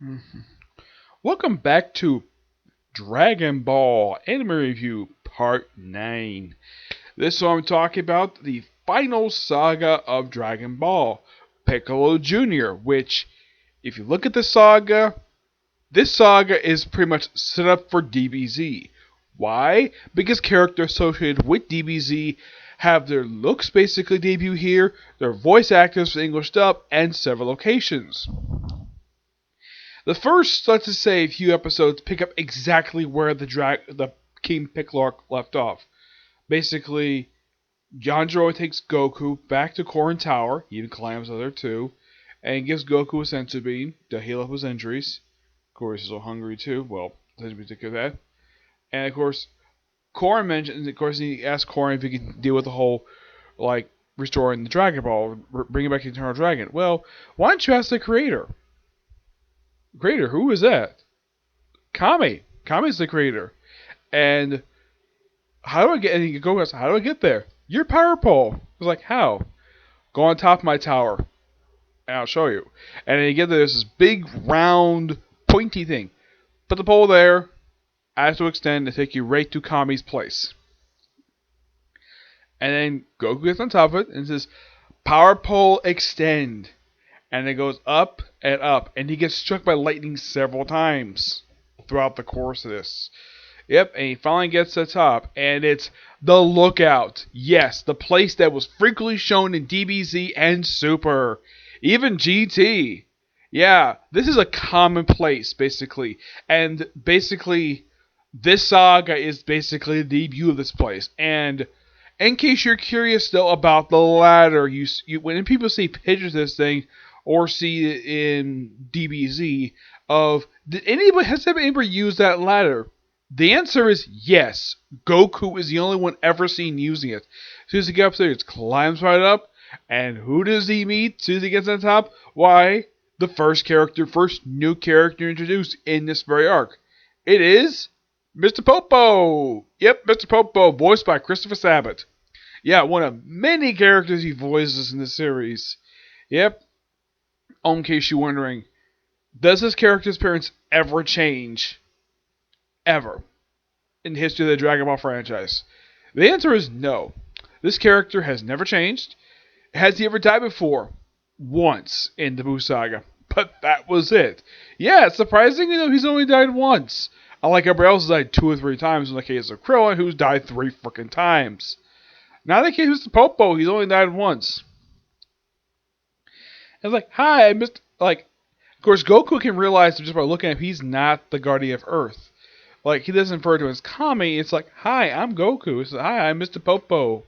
Mhm. Welcome back to Dragon Ball Anime Review Part 9. This one I'm talking about the final saga of Dragon Ball, Piccolo Jr., which, if you look at the saga, this saga is pretty much set up for DBZ. Why? Because characters associated with DBZ have their looks basically debut here, their voice actors for English dub, and several locations. The first, let's just say, a few episodes pick up exactly where the King Piccolo arc left off. Basically, Yanjiro takes Goku back to Korin Tower. He even climbs up there too, and gives Goku a senzu bean to heal up his injuries. Of course, he's so hungry too. Well, senzu bean take care of that. And of course, Korin mentions. Of course, he asks Korin if he can deal with the whole like restoring the Dragon Ball, bringing back the Eternal Dragon. Well, why don't you ask the creator? Creator, who is that? Kami. Kami's the creator. And how do I get? And he goes, how do I get there? Your power pole. I was like, how? Go on top of my tower, and I'll show you. And then you get there, there's this big, round, pointy thing. Put the pole there. I have to extend and take you right to Kami's place. And then Goku gets on top of it and says, "Power pole extend." And it goes up, and he gets struck by lightning several times throughout the course of this. Yep, and he finally gets to the top, and it's the Lookout. Yes, the place that was frequently shown in DBZ and Super, even GT. Yeah, this is a common place, basically. And basically, this saga is basically the debut of this place. And in case you're curious, though, about the ladder, when people see pictures of this thing, or see it in DBZ, has anybody used that ladder? The answer is yes. Goku is the only one ever seen using it. As soon as he gets up there, he climbs right up, and who does he meet as soon as he gets on top? Why, the first new character introduced in this very arc. It is Mr. Popo. Yep, Mr. Popo, voiced by Christopher Sabat. Yeah, one of many characters he voices in the series. Yep. In case you're wondering, does this character's appearance ever change? Ever in the history of the Dragon Ball franchise? The answer is no. This character has never changed. Has he ever died before? Once in the Buu Saga. But that was it. Yeah, surprisingly though, he's only died once. Unlike everybody else, died 2 or 3 times in the case of Krillin, who's died 3 freaking times. Now in the case of Mr. Popo, he's only died once. It's like, hi, I missed. Like, of course, Goku can realize just by looking at him, he's not the Guardian of Earth. Like, he doesn't refer to him as Kami. It's like, hi, I'm Goku. It's like, hi, I'm Mr. Popo.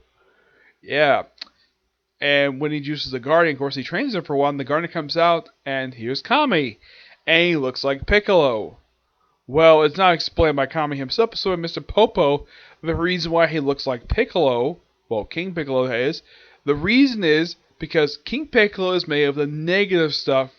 Yeah. And when he uses the Guardian, of course, he trains him for a while, and the Guardian comes out, and here's Kami. And he looks like Piccolo. Well, it's not explained by Kami himself, so Mr. Popo, the reason why he looks like Piccolo, well, King Piccolo is, the reason is because King Piccolo is made of the negative stuff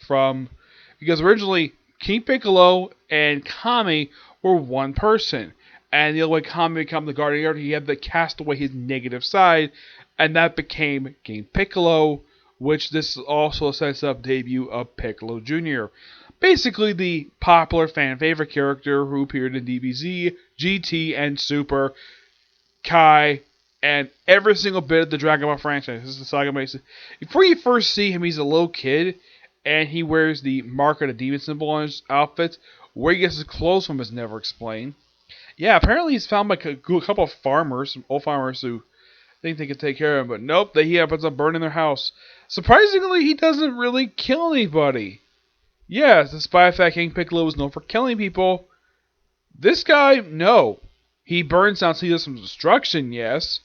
because originally King Piccolo and Kami were one person. And the only way Kami became the Guardian, he had to cast away his negative side, and that became King Piccolo, which this also sets up the debut of Piccolo Jr. Basically the popular fan favorite character who appeared in DBZ, GT, and Super, Kai, and every single bit of the Dragon Ball franchise. This is the Saga Mason. Before you first see him, he's a little kid, and he wears the mark of the demon symbol on his outfit. Where he gets his clothes from is never explained. Yeah, apparently he's found by a couple of farmers, old farmers who think they can take care of him, but nope, he happens up burning their house. Surprisingly, he doesn't really kill anybody. Yes, despite the fact King Piccolo was known for killing people, this guy, no. He burns down, so he does some destruction, yes,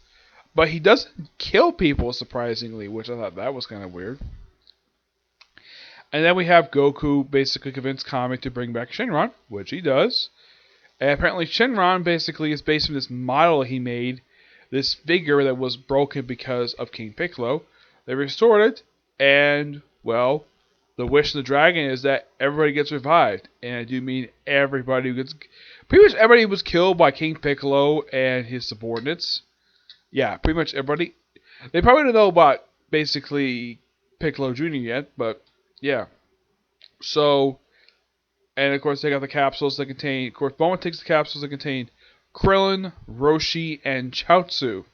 but he doesn't kill people, surprisingly, which I thought that was kind of weird. And then we have Goku basically convince Kami to bring back Shenron, which he does. And apparently Shenron basically is based on this model he made, this figure that was broken because of King Piccolo. They restored it, and, well, the wish of the dragon is that everybody gets revived. And I do mean everybody who gets... Pretty much everybody was killed by King Piccolo and his subordinates. Yeah, pretty much everybody. They probably don't know about, basically, Piccolo Jr. yet, but, yeah. So, And of course, they got the capsules that contain. Of course, Bulma takes the capsules that contain Krillin, Roshi, and Chaozu.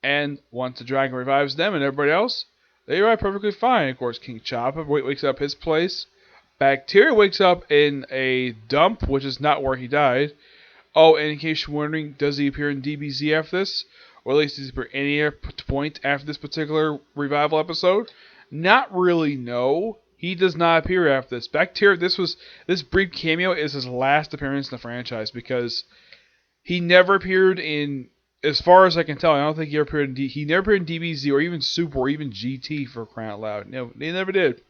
And once the dragon revives them and everybody else, they arrive perfectly fine. Of course, King Choppa wakes up his place. Bacteria wakes up in a dump, which is not where he died. Oh, and in case you're wondering, does he appear in DBZ after this? Or at least does he appear any point after this particular revival episode? Not really, no. He does not appear after this. Bacteria, this brief cameo is his last appearance in the franchise because he never appeared in, as far as I can tell, I don't think he ever appeared in he never appeared in DBZ or even Super or even GT for crying out loud. No, he never did.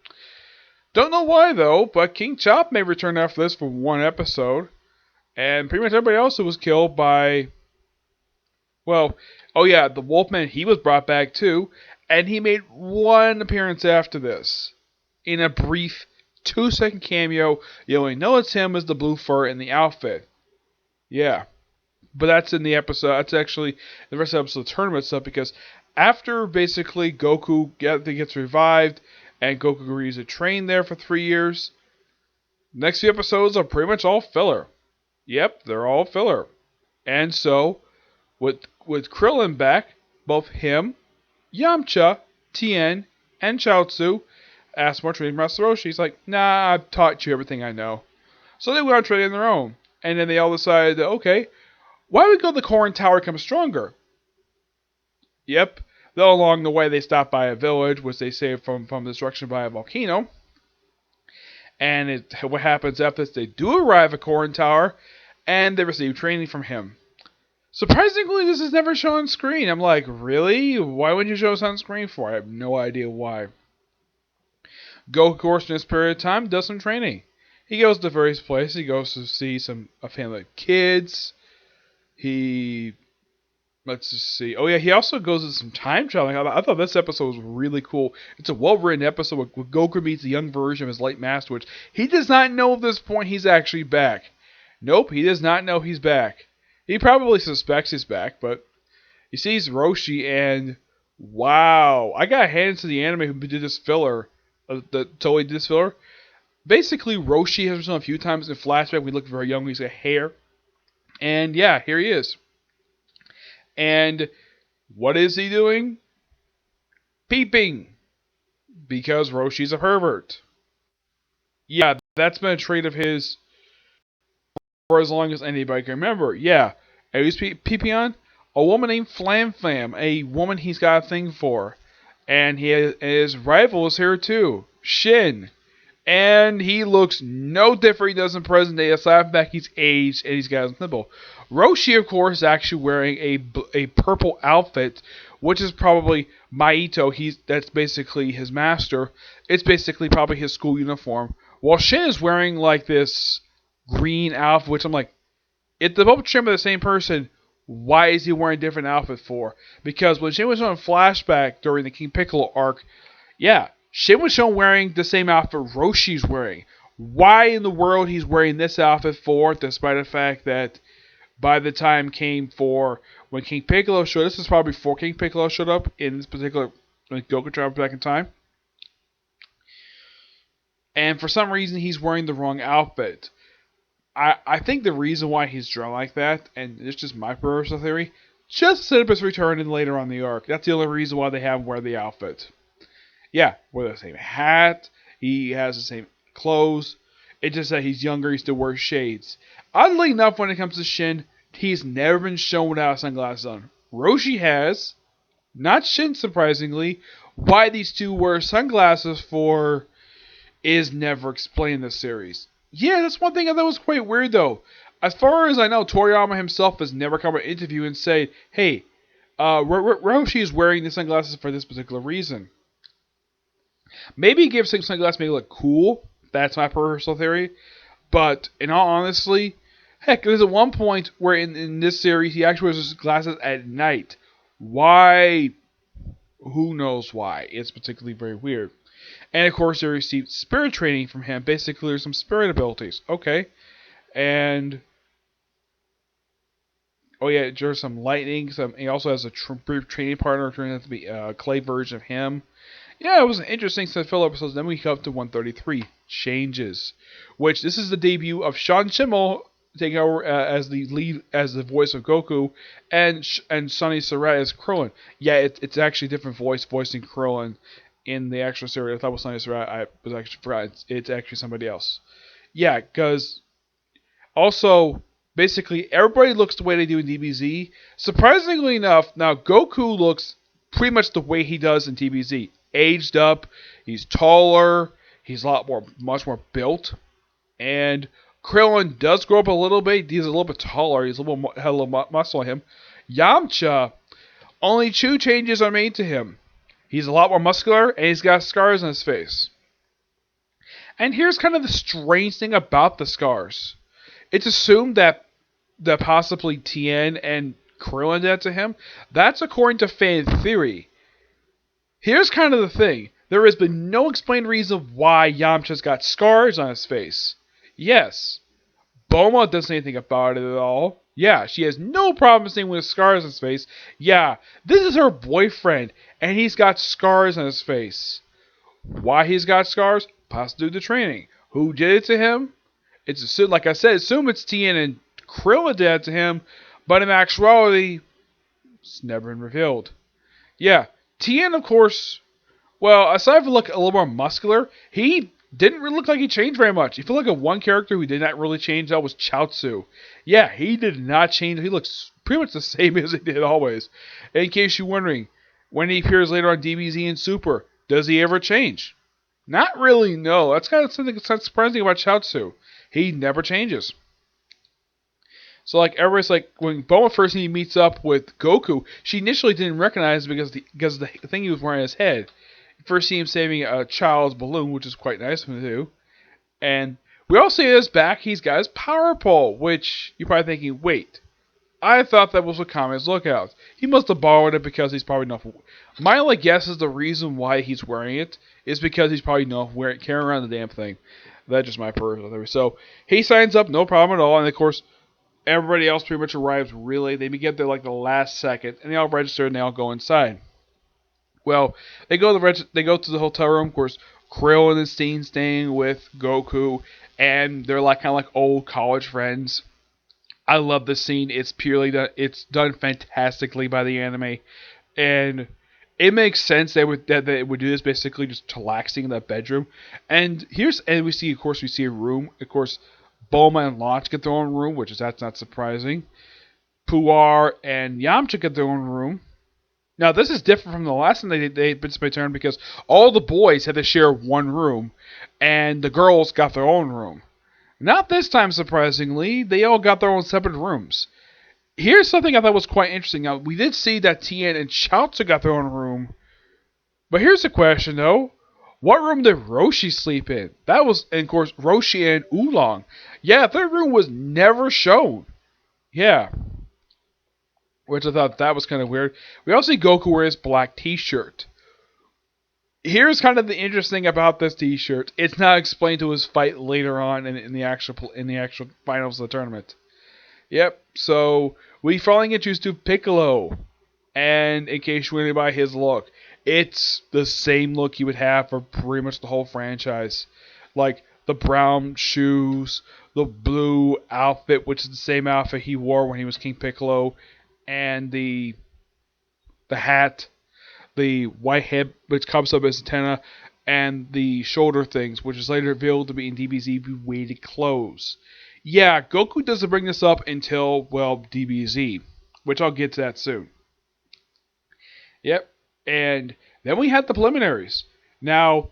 Don't know why though, but King Chop may return after this for one episode. And pretty much everybody else who was killed by, well, oh yeah, the Wolfman, he was brought back too. And he made one appearance after this. In a brief 2-second cameo. You only know it's him as the blue fur in the outfit. Yeah. But that's in the episode. That's actually the rest of the episode of the tournament stuff because after basically Goku gets revived and Goku agrees to train there for 3 years, next few episodes are pretty much all filler. Yep, they're all filler. And so, with Krillin back, both him, Yamcha, Tien, and Chaozu asked more training from Master Roshi. He's like, nah, I've taught you everything I know. So they went on training on their own. And then they all decided that, okay, why don't we go to the Korin Tower become stronger? Yep. Though along the way they stopped by a village, which they saved from destruction by a volcano. And what happens after this, they do arrive at Korin Tower, and they receive training from him. Surprisingly, this is never shown on screen. I'm like, really? Why wouldn't you show us on screen for? I have no idea why. Goku, of course, in this period of time, does some training. He goes to various places. He goes to see a family of kids. Let's just see. Oh yeah, he also goes to some time traveling. I thought this episode was really cool. It's a well-written episode where Goku meets a young version of his late master, which he does not know at this point he's actually back. Nope, he does not know he's back. He probably suspects he's back, but he sees Roshi and wow, I got hands to the anime who did this filler. That totally did this filler. Basically, Roshi has been shown a few times in flashback. We look very young. He's got hair, and yeah, here he is. And what is he doing? Peeping. Because Roshi's a pervert. Yeah, that's been a trait of his for as long as anybody can remember. Yeah. And who's peeping on? A woman named Flam Flam. A woman he's got a thing for. And his rival is here too. Shin. And he looks no different he does in present day, aside from the fact he's aged and he's got his nipple. Roshi, of course, is actually wearing a purple outfit, which is probably Maito. That's basically his master. It's basically probably his school uniform. While Shin is wearing like this green outfit, which I'm like, if the puppet trim are the same person, why is he wearing a different outfit for? Because when Shin was on flashback during the King Piccolo arc, yeah, Shin was shown wearing the same outfit Roshi's wearing. Why in the world he's wearing this outfit for, despite the fact that by the time came for when King Piccolo showed, this is probably before King Piccolo showed up in this particular, when Goku traveled back in time. And for some reason he's wearing the wrong outfit. I think the reason why he's drawn like that, and it's just my personal theory, just to set up his return in later on the arc. That's the only reason why they have him wear the outfit. Yeah, wear the same hat, he has the same clothes. It's just that he's younger, he still wears shades. Oddly enough, when it comes to Shin, he's never been shown without sunglasses on. Roshi has, not Shin surprisingly. Why these two wear sunglasses for is never explained in this series. Yeah, that's one thing I thought was quite weird though. As far as I know, Toriyama himself has never come to an interview and said, hey, Roshi is wearing the sunglasses for this particular reason. Maybe he gives sunglasses make it look cool. That's my personal theory. But in all honesty, heck, there's at one point where in this series he actually wears his glasses at night. Why? Who knows why? It's particularly very weird. And of course, they received spirit training from him. Basically, there's some spirit abilities. Okay. And oh yeah, there's some lightning. He also has a brief training partner turning out to be a clay version of him. Yeah, it was an interesting set of filler episodes. Then we come up to 133, Changes, which this is the debut of Sean Schemmel taking over as the lead, as the voice of Goku, and Sonny Surratt as Krillin. Yeah, it's actually a different voicing Krillin in the actual series. I thought it was Sonny Surratt. I was actually forgot. It's actually somebody else. Yeah, because also, basically, everybody looks the way they do in DBZ. Surprisingly enough, now Goku looks pretty much the way he does in DBZ. Aged up, he's taller, he's much more built, and Krillin does grow up a little bit. He's a little bit taller. He's a little more, had a little muscle on him. Yamcha, only 2 changes are made to him. He's a lot more muscular, and he's got scars on his face. And here's kind of the strange thing about the scars. It's assumed that possibly Tien and Krillin did that to him. That's according to fan theory. Here's kind of the thing. There has been no explained reason why Yamcha's got scars on his face. Yes, Bulma doesn't say anything about it at all. Yeah, she has no problem saying with scars on his face. Yeah, this is her boyfriend, and he's got scars on his face. Why he's got scars? Possibly due to training. Who did it to him? It's assumed, like I said, assume it's Tien and Krillin did it to him, but in actuality, it's never been revealed. Yeah, Tien, of course, well, aside from look a little more muscular, he didn't really look like he changed very much. If you look at one character who did not really change, that was Chaozu. Yeah, he did not change. He looks pretty much the same as he did always. In case you're wondering, when he appears later on DBZ and Super, does he ever change? Not really, no. That's kind of something that's surprising about Chaozu. He never changes. So like everybody's like when Bulma first meets up with Goku, she initially didn't recognize him because of the thing he was wearing on his head. First see him saving a child's balloon, which is quite nice of him to do. And we also see his back, he's got his power pole, which you're probably thinking, wait, I thought that was what Kame's lookout. He must have borrowed it because he's probably not. My only guess is the reason why he's wearing it is because he's probably not carrying around the damn thing. That's just my personal theory. So he signs up, no problem at all, and of course everybody else pretty much arrives really. They get there like the last second, and they all register and they all go inside. Well, they go to the hotel room. Of course, Krillin and Steen staying with Goku, and they're like kind of like old college friends. I love this scene. It's done fantastically by the anime, and it makes sense that they would do this basically just chillaxing in that bedroom. And we see a room. Of course, Bulma and Launch get their own room, that's not surprising. Puar and Yamcha get their own room. Now, this is different from the last time they Bits by Turn because all the boys had to share one room, and the girls got their own room. Not this time, surprisingly. They all got their own separate rooms. Here's something I thought was quite interesting. Now, we did see that Tien and Chaozu got their own room. But here's the question, though. What room did Roshi sleep in? That was, and of course, Roshi and Oolong. Yeah, their room was never shown. Yeah. Which I thought that was kind of weird. We also see Goku wear his black t-shirt. Here's kind of the interesting about this t-shirt. It's not explained to his fight later on in the actual finals of the tournament. Yep, so we finally get introduced to Piccolo. And in case you're wondering about his look, it's the same look he would have for pretty much the whole franchise. Like the brown shoes, the blue outfit, which is the same outfit he wore when he was King Piccolo, and the hat, the white head which comes up as antenna, and the shoulder things, which is later revealed to be in DBZ weighted clothes. Yeah, Goku doesn't bring this up until, well, DBZ, which I'll get to that soon. Yep, and then we had the preliminaries. Now,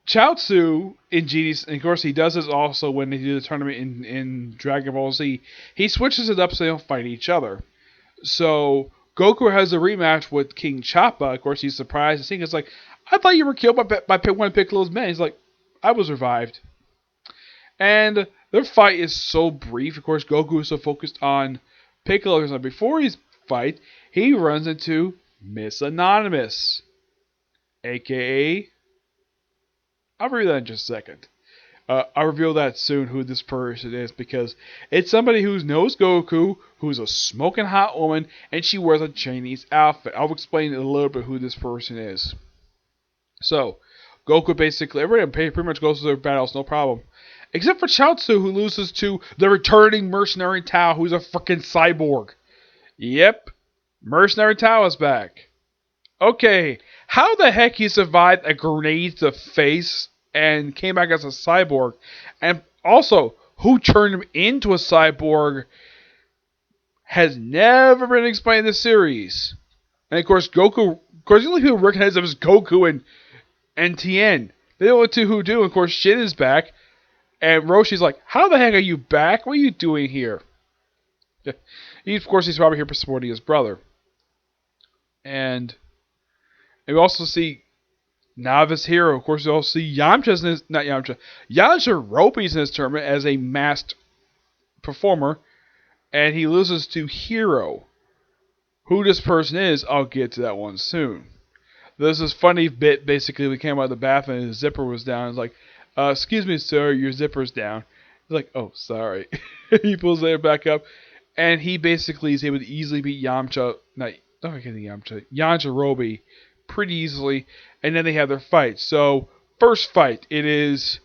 Chaozu in GD, and of course he does this also when they do the tournament in Dragon Ball Z, he switches it up so they don't fight each other. So Goku has a rematch with King Choppa. Of course, he's surprised. And it's like, I thought you were killed by one of Piccolo's men. He's like, I was revived. And their fight is so brief. Of course, Goku is so focused on Piccolo. So before his fight, he runs into Miss Anonymous, a.k.a. I'll reveal that in just a second. I'll reveal that soon who this person is because it's somebody who knows Goku, who's a smoking hot woman, and she wears a Chinese outfit. I'll explain a little bit who this person is. So, Goku basically, everybody pretty much goes through their battles, no problem. Except for Chaozu, who loses to the returning mercenary Tao, who's a freaking cyborg. Yep, mercenary Tao is back. Okay, how the heck he survived a grenade to the face and came back as a cyborg? And also, who turned him into a cyborg has never been explained in the series. And of course, Goku, of course, the only people who recognize him as Goku and Tien. They're the only two who do. Of course, Shin is back. And Roshi's like, how the heck are you back? What are you doing here? Of course, he's probably here supporting his brother. And we also see Novice Hero. Of course, we also see Yamcha's in his, not Yamcha, Yajirobe's in his tournament as a masked performer. And he loses to Hero. Who this person is, I'll get to that one soon. There's this funny bit, basically, we came out of the bathroom and his zipper was down. It's like, excuse me, sir, your zipper's down. He's like, oh, sorry. He pulls it back up, and he basically is able to easily beat Yajirobe pretty easily, and then they have their fight. So, first fight, it is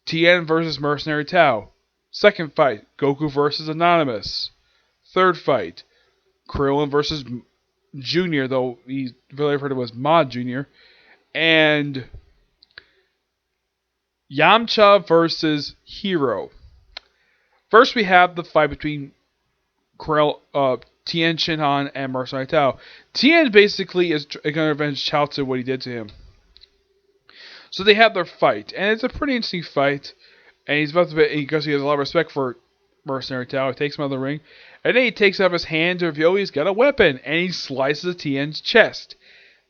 Tien versus Mercenary Tao. Second fight, Goku versus Anonymous. Third fight, Krillin versus Junior, though he really referred to as Mod Junior. And Yamcha versus Hero. First, we have the fight between Tien Shinhan and Mercenary Tao. Tien basically is going to avenge Chaozu what he did to him. So they have their fight, and it's a pretty interesting fight. And he's about to be, because he has a lot of respect for Mercenary Tao, he takes him out of the ring, and then he takes out his hand to reveal he's got a weapon, and he slices Tien's chest.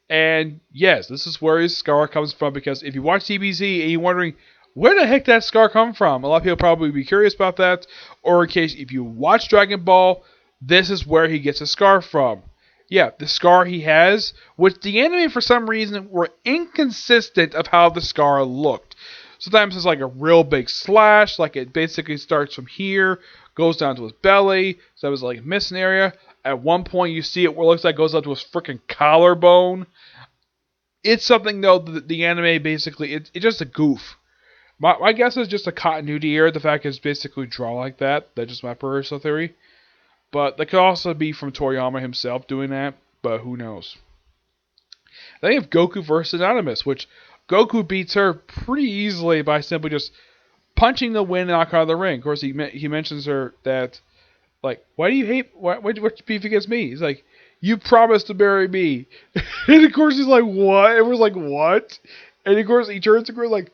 And yes, this is where his scar comes from, because if you watch DBZ and you're wondering where the heck that scar come from, a lot of people probably be curious about that. Or in case if you watch Dragon Ball, this is where he gets a scar from. Yeah, the scar he has, which the anime for some reason were inconsistent of how the scar looked. Sometimes it's like a real big slash, like it basically starts from here, goes down to his belly, so it was like a missing area. At one point you see it where it looks like it goes up to his freaking collarbone. It's something though, the anime basically, it's just a goof. My guess is just a continuity error, the fact it's basically drawn like that. That's just my personal theory. But that could also be from Toriyama himself doing that, but who knows. Then you have Goku versus Anonymous, which Goku beats her pretty easily by simply just punching the wind out of the ring. Of course, he mentions her that, like, why do you hate, what's beef against me? He's like, you promised to marry me. And of course he's like, what? Everyone's like, what? And of course he turns to Krillin like,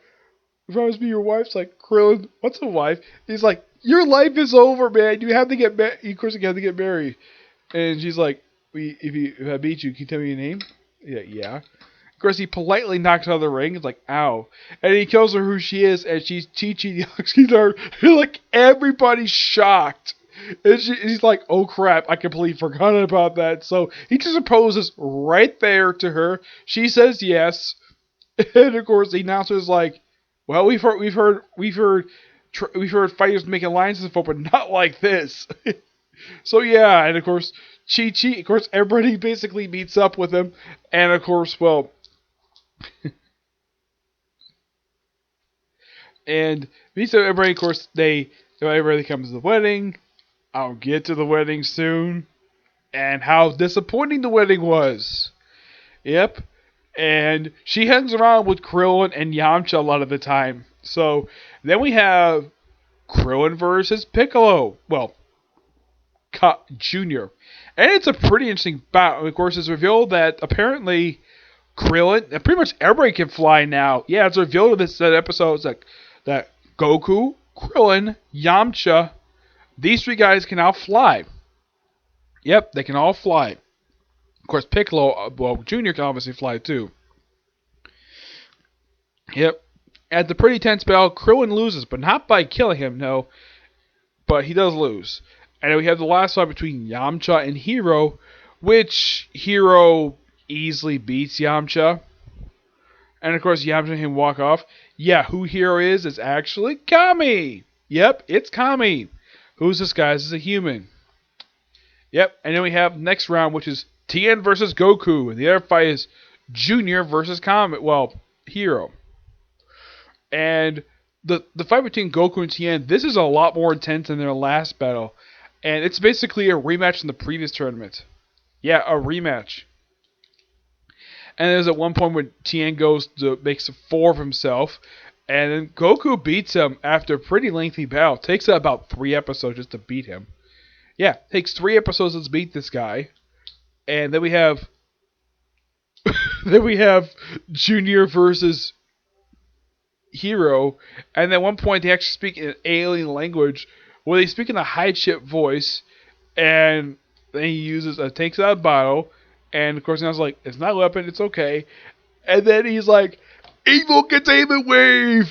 you promised me your wife's like, Krillin, what's a wife? He's like, your life is over, man. You have to get married. Of course, you have to get married. And she's like, if I beat you, can you tell me your name? Yeah. Of course, he politely knocks her out of the ring. It's like, ow. And he tells her who she is, and she's Chi-Chi the Oxy Dart. Like, everybody's shocked. And he's like, oh crap, I completely forgot about that. So he just proposes right there to her. She says yes. And of course, the announcer's like, well, we've heard fighters making alliances before, but not like this. So yeah, and of course, Chi-Chi, of course, everybody basically meets up with him, and of course, well, and meets up everybody. Of course, everybody comes to the wedding. I'll get to the wedding soon, and how disappointing the wedding was. Yep, and she hangs around with Krillin and Yamcha a lot of the time. So then we have Krillin versus Piccolo. Well, Junior. And it's a pretty interesting bout. And of course, it's revealed that apparently Krillin, and pretty much everybody can fly now. Yeah, it's revealed in this episode that Goku, Krillin, Yamcha, these three guys can now fly. Yep, they can all fly. Of course, Piccolo, well, Junior can obviously fly too. Yep. At the pretty tense battle, Krillin loses, but not by killing him, no. But he does lose. And then we have the last fight between Yamcha and Hero, which Hero easily beats Yamcha. And of course, Yamcha and him walk off. Yeah, who Hero is actually Kami. Yep, it's Kami, who's disguised as a human. Yep, and then we have next round, which is Tien versus Goku. And the other fight is Junior versus Hero. And the fight between Goku and Tien, this is a lot more intense than their last battle. And it's basically a rematch from the previous tournament. Yeah, a rematch. And there's at one point where Tien makes a 4 of himself. And then Goku beats him after a pretty lengthy battle. Takes about 3 episodes just to beat him. Yeah, takes 3 episodes to beat this guy. And then we have Junior versus Hero, and at one point they actually speak in an alien language where they speak in a high chip voice, and then he takes out a bottle, and of course I was like, it's not a weapon, it's okay. And then he's like, evil containment wave!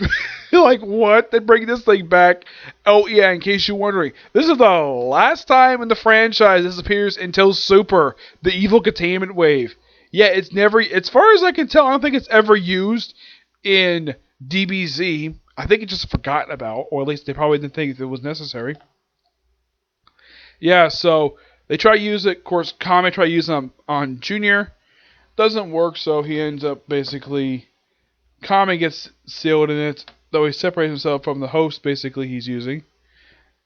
Like, what? They bring this thing back. Oh yeah, in case you're wondering, this is the last time in the franchise this appears until Super, the evil containment wave. Yeah, it's never, as far as I can tell, I don't think it's ever used in DBZ. I think it's just forgotten about, or at least they probably didn't think it was necessary. Yeah, so they try to use it. Of course, Kame try to use it on Junior. Doesn't work, so he ends up basically... Kame gets sealed in it, though he separates himself from the host, basically, he's using.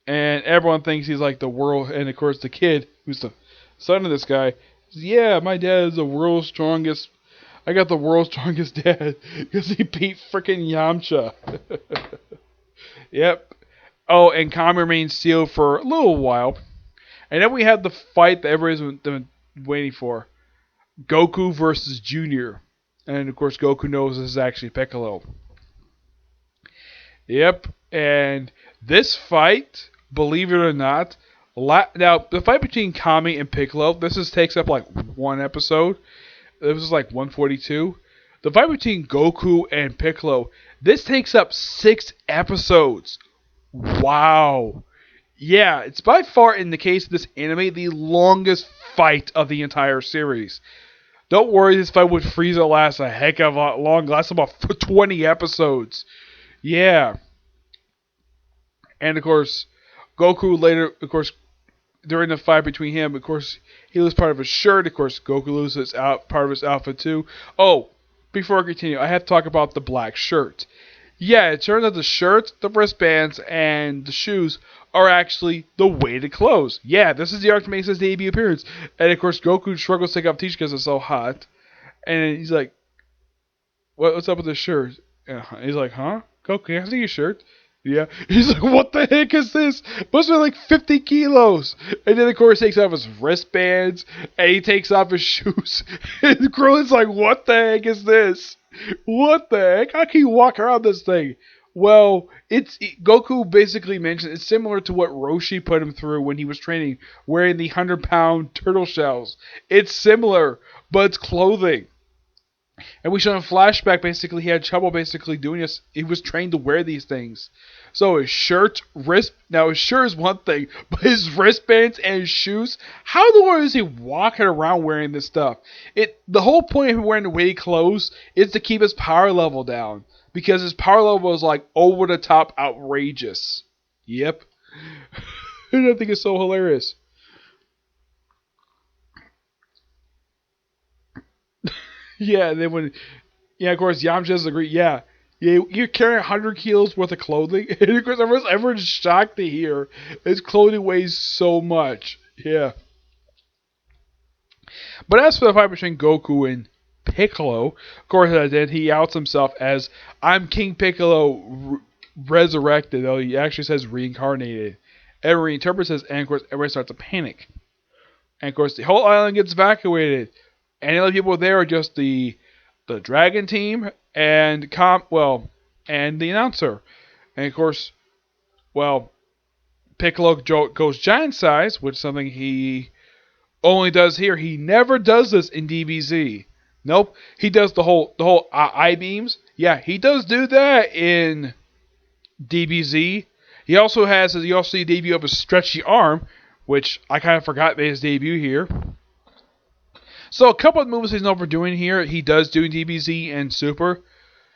And everyone thinks he's like the world... And, of course, the kid, who's the son of this guy, says, yeah, my dad is the world's strongest... I got the world's strongest dad because he beat freaking Yamcha. Yep. Oh, and Kame remains sealed for a little while. And then we have the fight that everybody's been waiting for. Goku versus Junior. And of course Goku knows this is actually Piccolo. Yep. And this fight, believe it or not, now the fight between Kame and Piccolo, takes up like 1 episode. This is like 142. The fight between Goku and Piccolo, this takes up 6 episodes. Wow. Yeah, it's by far, in the case of this anime, the longest fight of the entire series. Don't worry, this fight with Frieza lasts a heck of a lot longer. Lasts about 20 episodes. Yeah. And of course, Goku later, of course, during the fight between him, of course, he loses part of his shirt. Of course, Goku loses part of his outfit too. Oh, before I continue, I have to talk about the black shirt. Yeah, it turns out the shirt, the wristbands, and the shoes are actually the weighted clothes. Yeah, this is the arc that makes his debut appearance. And of course, Goku struggles to take off the t-shirt because it's so hot. And he's like, what's up with this shirt? He's like, huh? Goku, can I see your shirt? Yeah. He's like, what the heck is this? Must be like 50 kilos. And then, of course, he takes off his wristbands, and he takes off his shoes. And Krillin's like, what the heck is this? What the heck? How can you walk around this thing? Well, Goku basically mentioned it's similar to what Roshi put him through when he was training, wearing the 100-pound turtle shells. It's similar, but it's clothing. And we show in flashback, basically, he had trouble basically doing this. He was trained to wear these things. So his shirt, now his shirt is one thing, but his wristbands and his shoes, how in the world is he walking around wearing this stuff? The whole point of him wearing the weighted clothes is to keep his power level down. Because his power level is like over the top outrageous. Yep. And I think it's so hilarious. Yeah, and then of course, Yamcha doesn't agree. Yeah, you're carrying 100 kilos worth of clothing. And of course, everyone's shocked to hear his clothing weighs so much. Yeah. But as for the fight between Goku and Piccolo, of course, then he outs himself as, I'm King Piccolo resurrected, though he actually says reincarnated. Everyone interprets this, and of course, everybody starts to panic. And of course, the whole island gets evacuated. And the only people there are just the Dragon team and and the announcer. And of course, Piccolo goes giant size, which is something he only does here. He never does this in DBZ. Nope, he does the whole eye beams. Yeah, he does do that in DBZ. He also see a debut of a stretchy arm, which I kind of forgot made his debut here. So a couple of moves he's overdoing here, he does do in DBZ and Super.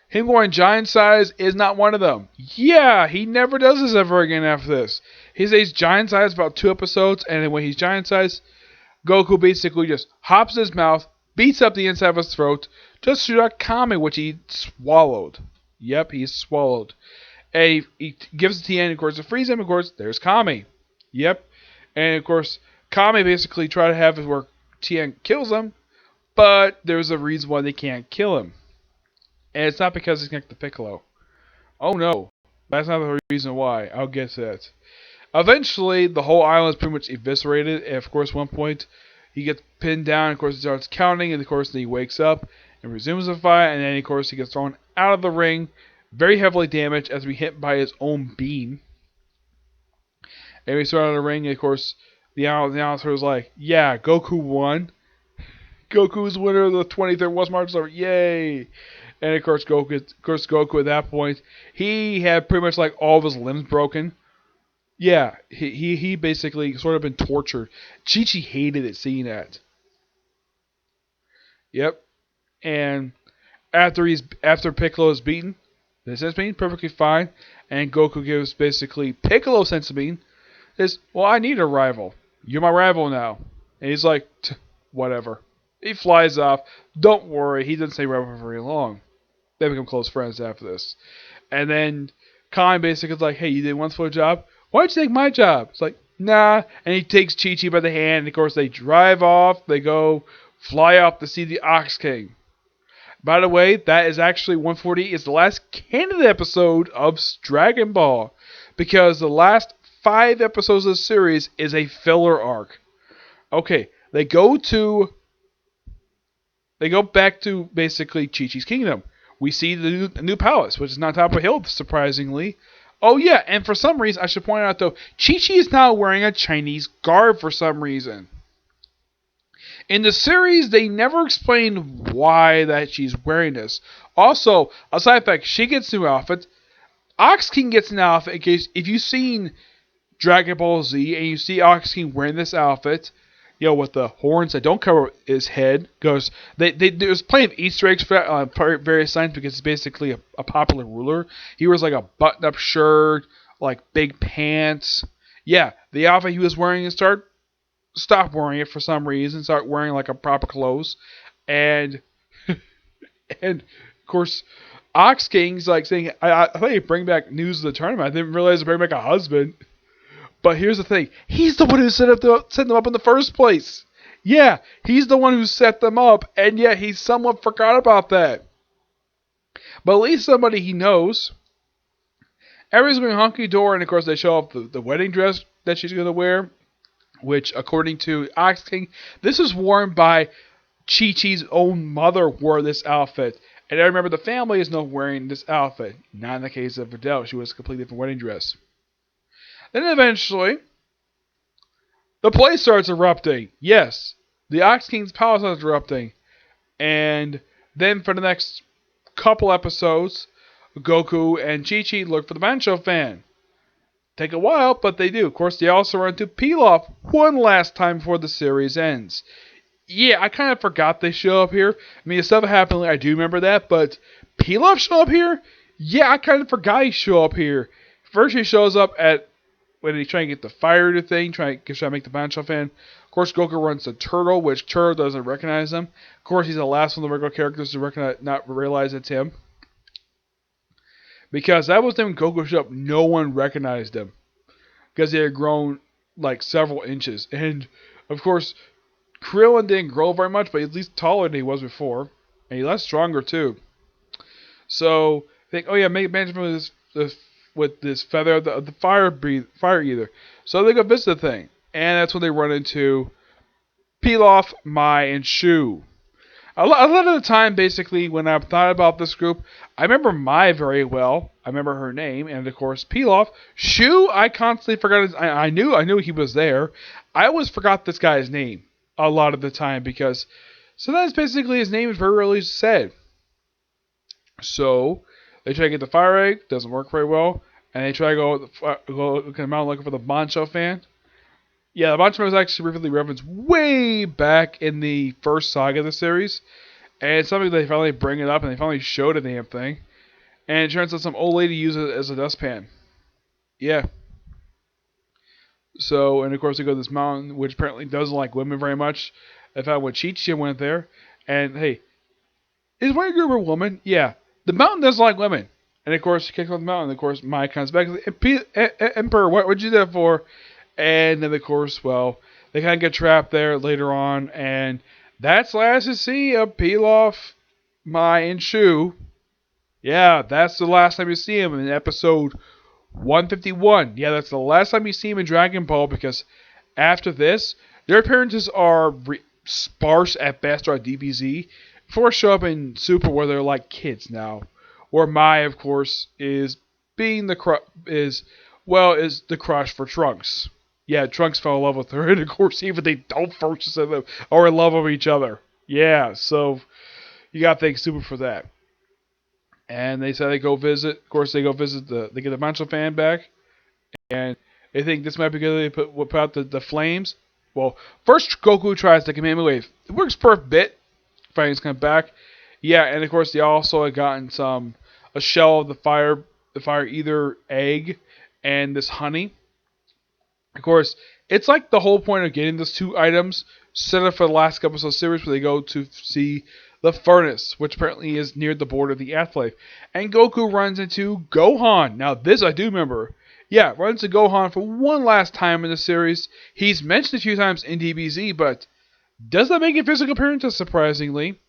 Him going giant size is not one of them. Yeah, he never does this ever again after this. He stays giant size about 2 episodes, and then when he's giant size, Goku basically just hops his mouth, beats up the inside of his throat, just to shoot out Kami, which he swallowed. Yep, he swallowed. And he gives it to Tien, of course, to freeze him. Of course, there's Kami. Yep. And of course, Kami basically tried to have it where Tien kills him, but there's a reason why they can't kill him. And it's not because he's connected to Piccolo. Oh no, that's not the reason why. I'll get to that. Eventually, the whole island is pretty much eviscerated. And of course, at one point, he gets pinned down. Of course, he starts counting. And of course, then he wakes up and resumes the fight. And then, of course, he gets thrown out of the ring, very heavily damaged as we hit by his own beam. And we start out of the ring. And of course, the announcer was like, "Yeah, Goku won. Goku's winner of the 23rd World Martial Arts. Yay!" And of course, Goku at that point, he had pretty much like all of his limbs broken. Yeah, he basically sort of been tortured. Chi-Chi hated it seeing that. Yep. And after Piccolo is beaten, the sense being perfectly fine, and Goku gives basically Piccolo sense being is, well, I need a rival. You're my rival now. And he's like, whatever. He flies off. Don't worry, he doesn't stay rival for very long. They become close friends after this. And then Khan basically is like, hey, you did once for a job? Why'd you take my job? It's like, nah. And he takes Chi-Chi by the hand. And of course, they drive off. They go fly off to see the Ox King. By the way, that is actually 140 is the last canon episode of Dragon Ball. Because the last 5 episodes of the series is a filler arc. Okay, they go back to basically Chi-Chi's kingdom. We see the new palace, which is on top of a hill, surprisingly. Oh yeah, and for some reason, I should point out though, Chi-Chi is now wearing a Chinese garb for some reason. In the series, they never explain why that she's wearing this. Also, a side fact, she gets a new outfit. Ox King gets an outfit in case, if you've seen Dragon Ball Z and you see Ox King wearing this outfit, with the horns that don't cover his head, because there's plenty of Easter eggs for that on various signs because he's basically a popular ruler. He wears like a button-up shirt, like big pants. Yeah, the outfit he was wearing stopped wearing it for some reason, start wearing like a proper clothes, and and of course, Ox King's like saying, I thought you'd bring back news of the tournament. I didn't realize to bring back a husband. But here's the thing. He's the one who set them up in the first place. Yeah, he's the one who set them up, and yet he somewhat forgot about that. But at least somebody he knows. Everybody's going hunky-dory, and of course they show off the wedding dress that she's going to wear, which, according to Ox King, this is worn by Chi-Chi's own mother wore this outfit. And I remember the family is not wearing this outfit. Not in the case of Videl. She was a completely different wedding dress. Then eventually, the place starts erupting. Yes, the Ox King's palace starts erupting. And then for the next couple episodes, Goku and Chi-Chi look for the Bancho fan. Take a while, but they do. Of course, they also run into Pilaf one last time before the series ends. Yeah, I kind of forgot they show up here. I mean, the stuff happened, I do remember that, but Pilaf show up here? Yeah, I kind of forgot he show up here. First, he shows up when he's trying to get the fire thing, trying to make the Bancho fan. Of course, Goku runs to Turtle, which Turtle doesn't recognize him. Of course, he's the last one of the regular characters to not realize it's him. Because that was when Goku showed up, no one recognized him. Because he had grown like several inches. And, of course, Krillin didn't grow very much, but he's at least taller than he was before. And he's less stronger, too. So, think, oh yeah, make Benjamin with this feather of the fire eater. So they go visit the thing. And that's when they run into Pilaf, Mai, and Shu. A lot of the time, basically, when I've thought about this group, I remember Mai very well. I remember her name, and of course, Pilaf. Shu, I constantly forgot I knew he was there. I always forgot this guy's name a lot of the time because sometimes basically his name is very rarely said. So they try to get the fire egg, doesn't work very well, and they try to go look at the mountain looking for the Bancho fan. Yeah, the Bancho fan was actually briefly referenced way back in the first Saga of the series, and it's something they finally bring it up and they finally showed a damn thing, and it turns out some old lady used it as a dustpan. Yeah. So, and of course they go to this mountain, which apparently doesn't like women very much. They found when Chi-Chi went there, And hey, is White Group a woman? Yeah. The mountain doesn't like women. And of course, she kicks off the mountain. And of course, Maya comes back. Emperor, what would you do that for? And then, of course, well, they kind of get trapped there later on. And that's last to see of Pilaf, Mai, and Shu. Yeah, that's the last time you see him in episode 151. Yeah, that's the last time you see him in Dragon Ball because after this, their appearances are sparse at best on DBZ. Before show up in Super where they're like kids now. Where Mai, of course, is being the is the crush for Trunks. Yeah, Trunks fell in love with her, and of course, even they don't focus on them or in love with each other. Yeah, so you gotta thank Super for that. And they say they go visit. Of course, they go visit they get the Mancho fan back, and they think this might be good. They put out the flames. Well, first Goku tries the Kamehameha Wave. It works for a bit. Flames come back. Yeah, and of course they also had gotten a shell of the fire eater egg, and this honey. Of course, it's like the whole point of getting those two items set up for the last couple of series where they go to see the furnace, which apparently is near the border of the afterlife. And Goku runs into Gohan. Now, this I do remember. Yeah, runs into Gohan for one last time in the series. He's mentioned a few times in DBZ, but does not make a physical appearance, surprisingly.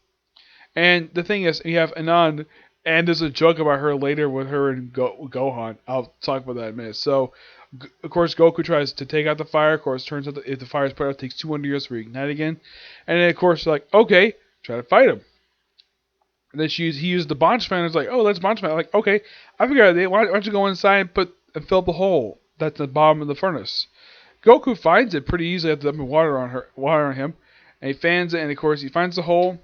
And the thing is, you have Anand, and there's a joke about her later with her and Gohan. I'll talk about that in a minute. So, of course, Goku tries to take out the fire. Of course, turns out that if the fire is put out, it takes 200 years to reignite again. And then, of course, like, okay, try to fight him. And then he used the Bonch fan. It's like, oh, that's Bonch fan. Like, okay, I figured out. Why don't you go inside and fill up the hole that's at the bottom of the furnace? Goku finds it pretty easily after dumping water on him, and he fans it. And of course, he finds the hole,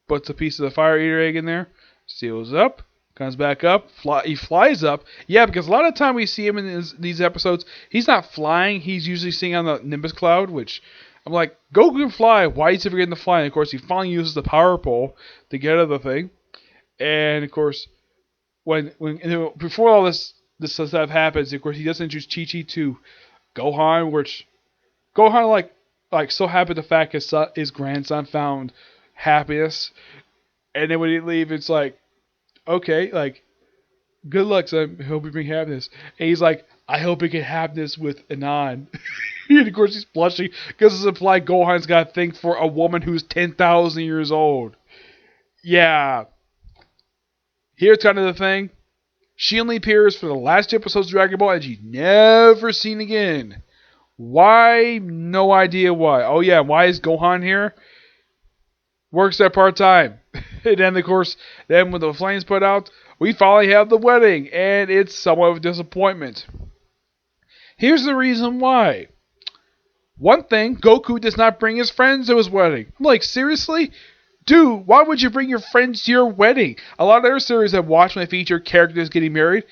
puts a piece of the fire eater egg in there, seals up, comes back up, he flies up. Yeah, because a lot of the time we see him in these episodes, he's not flying. He's usually sitting on the Nimbus cloud, which I'm like, Goku can fly. Why is he forgetting to fly? And of course, he finally uses the power pole to get out of the thing. And of course, before all this stuff happens, of course, he does introduce Chi-Chi to Gohan, which Gohan like so happy the fact his grandson found happiness, and then when he leave, it's like, okay, like, good luck, son. I hope you bring happiness. And he's like, I hope he can happiness with Anand. And of course he's blushing because it's implied Gohan's got a thing for a woman who's 10,000 years old. Yeah. Here's kind of the thing. She only appears for the last two episodes of Dragon Ball and she's never seen again. Why? No idea why. Oh yeah, why is Gohan here? Works there part-time. And then, of course, when the flames put out, we finally have the wedding, and it's somewhat of a disappointment. Here's the reason why. One thing, Goku does not bring his friends to his wedding. I'm like, seriously? Dude, why would you bring your friends to your wedding? A lot of other series I've watched when they feature characters getting married.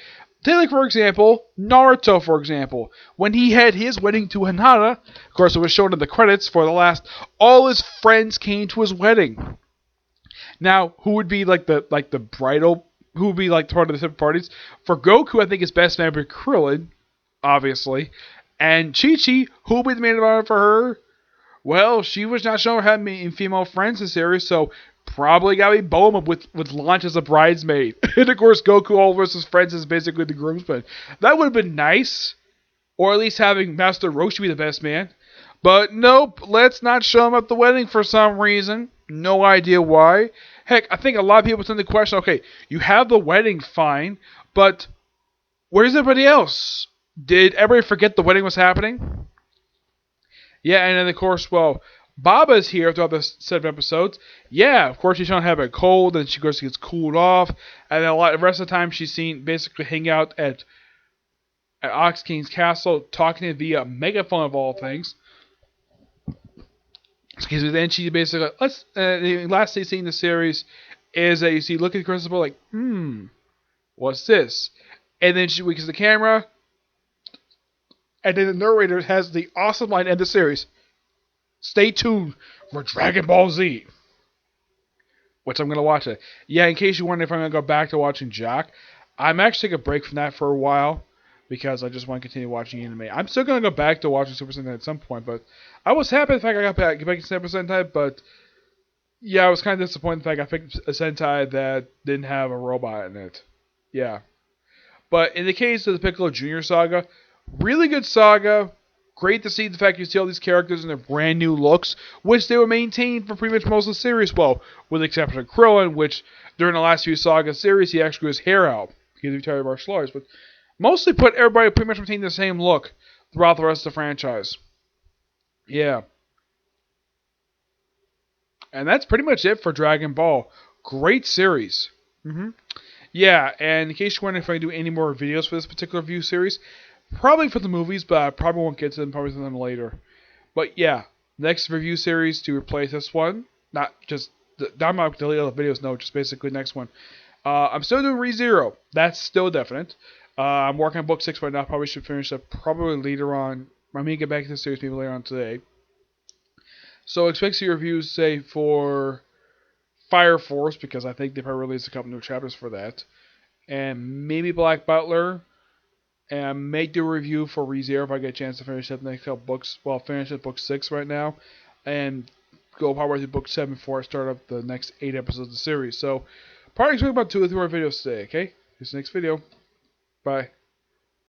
Take, like, for example, Naruto, for example. When he had his wedding to Hinata, of course, it was shown in the credits for the last, all his friends came to his wedding. Now, who would be like the bridal? Who would be like part of the separate parties? For Goku, I think his best man would be Krillin, obviously, and Chi-Chi. Who would be the main event for her? Well, she was not shown having any female friends in the series, so probably gotta be Bulma with Launch as a bridesmaid. And of course, Goku all versus friends is basically the groomsman. That would have been nice, or at least having Master Roshi be the best man. But nope, let's not show him at the wedding for some reason. No idea why. Heck, I think a lot of people tend to question, okay, you have the wedding, fine, but where's everybody else? Did everybody forget the wedding was happening? Yeah, and then of course, well, Baba's here throughout the set of episodes. Yeah, of course she's trying to have a cold, and she goes gets cooled off, and then the rest of the time she's seen basically hang out at Ox King's castle, talking to him via megaphone of all things. Excuse me. Then she basically the last scene in the series is that you see looking at the crystal like, what's this? And then she winks the camera, and then the narrator has the awesome line end the series. Stay tuned for Dragon Ball Z, which I'm gonna watch it. Yeah, in case you wonder if I'm gonna go back to watching Jack, I'm actually taking a break from that for a while because I just want to continue watching anime. I'm still gonna go back to watching Super Sentai at some point, but I was happy the fact I got back to Super Sentai, but Yeah, I was kind of disappointed in the fact I picked a Sentai that didn't have a robot in it. Yeah. But in the case of the Piccolo Jr. saga, really good saga. Great to see the fact you see all these characters in their brand new looks, which they were maintained for pretty much most of the series. Well, with the exception of Krillin, which during the last few saga series he actually grew his hair out because he retired martial arts. But mostly put everybody pretty much maintained the same look throughout the rest of the franchise. Yeah. And that's pretty much it for Dragon Ball. Great series. Yeah, and in case you're wondering if I do any more videos for this particular review series, probably for the movies, but I probably won't get to them, probably to them later. But yeah, next review series to replace this one, not just, I'm not delete all the videos, no, just basically next one. I'm still doing ReZero. That's still definite. I'm working on book 6 right now, probably should finish that probably later on. I may get back to the series maybe later on today. So expect to see reviews, say, for Fire Force, because I think they probably released a couple new chapters for that. And maybe Black Butler. And I may do a review for ReZero if I get a chance to finish up the next couple books. Well, I'll finish at book 6 right now. And go probably to book 7 before I start up the next 8 episodes of the series. So, probably expect about 2 or 3 more videos today, okay? See you next video. Bye.